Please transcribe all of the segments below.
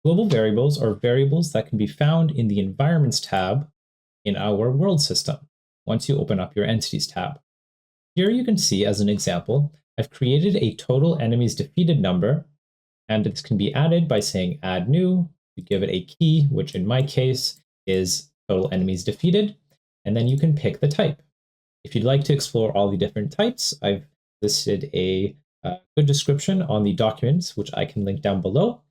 Global variables are variables that can be found in the Environments tab in our World system once you open up your Entities tab. Here you can see, as an example, I've created a total enemies defeated number, and this can be added by saying add new. You give it a key, which in my case is total enemies defeated, and then you can pick the type. If you'd like to explore all the different types, I've listed a good description on the documents, which I can link down below.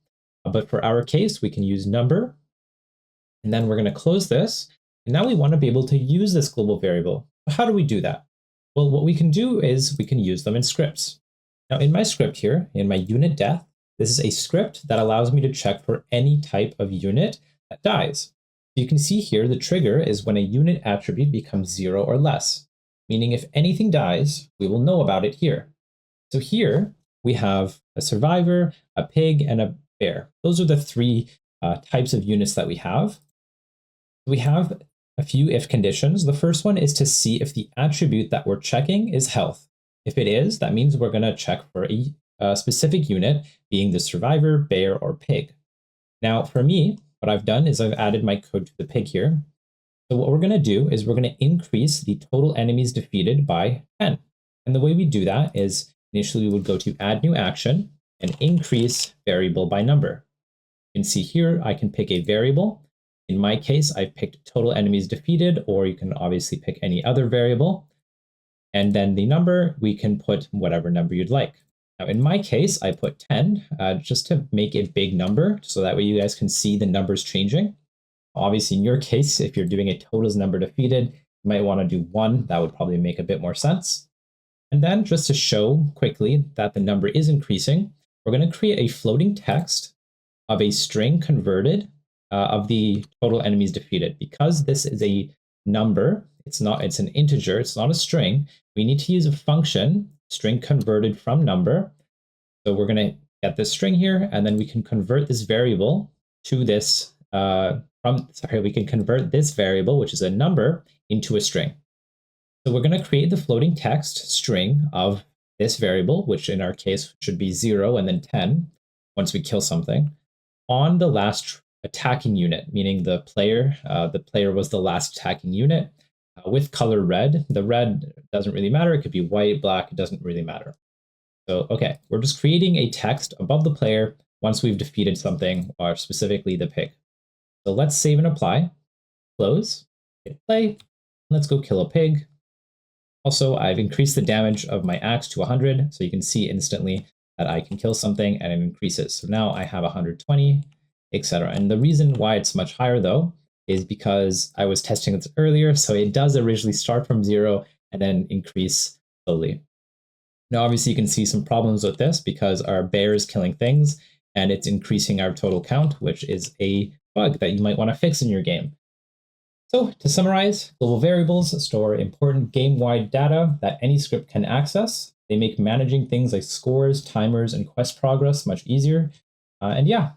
But for our case, we can use number, and then we're going to close this. And now we want to be able to use this global variable. How do we do that? Well, what we can do is we can use them in scripts. Now in my script here, in my unit death, this is a script that allows me to check for any type of unit that dies. You can see here the trigger is when a unit attribute becomes 0 or less, meaning if anything dies, we will know about it here. So here we have a survivor, a pig, and a bear. Those are the three types of units that we have. We have a few if conditions. The first one is to see if the attribute that we're checking is health. If it is, that means we're going to check for a specific unit, being the survivor, bear, or pig. Now for me, what I've done is I've added my code to the pig here. So what we're going to do is we're going to increase the total enemies defeated by 10. And the way we do that is initially we would go to add new action and increase variable by number. You can see here I can pick a variable. In my case, I've picked total enemies defeated, or you can obviously pick any other variable. And then the number, we can put whatever number you'd like. Now in my case, I put 10 just to make a big number, so that way you guys can see the numbers changing. Obviously, in your case, if you're doing a totals number defeated, you might want to do 1. That would probably make a bit more sense. And then just to show quickly that the number is increasing, we're going to create a floating text of a string converted of the total enemies defeated. Because this is a number, it's an integer, it's not a string, we need to use a function, string converted from number. So we're going to get this string here, and then we can convert this variable to this, we can convert this variable, which is a number, into a string. So we're going to create the floating text string of this variable, which in our case should be 0 and then 10 once we kill something, on the last attacking unit, meaning the player was the last attacking unit with color red. The red doesn't really matter. It could be white, black, it doesn't really matter. So, okay, we're just creating a text above the player once we've defeated something, or specifically the pig. So let's save and apply, close, hit play, let's go kill a pig. Also, I've increased the damage of my axe to 100, so you can see instantly that I can kill something and it increases. So now I have 120, etc. And the reason why it's much higher though is because I was testing this earlier, so it does originally start from 0 and then increase slowly. Now obviously you can see some problems with this because our bear is killing things and it's increasing our total count, which is a bug that you might want to fix in your game. So to summarize, global variables store important game-wide data that any script can access. They make managing things like scores, timers, and quest progress much easier. And yeah,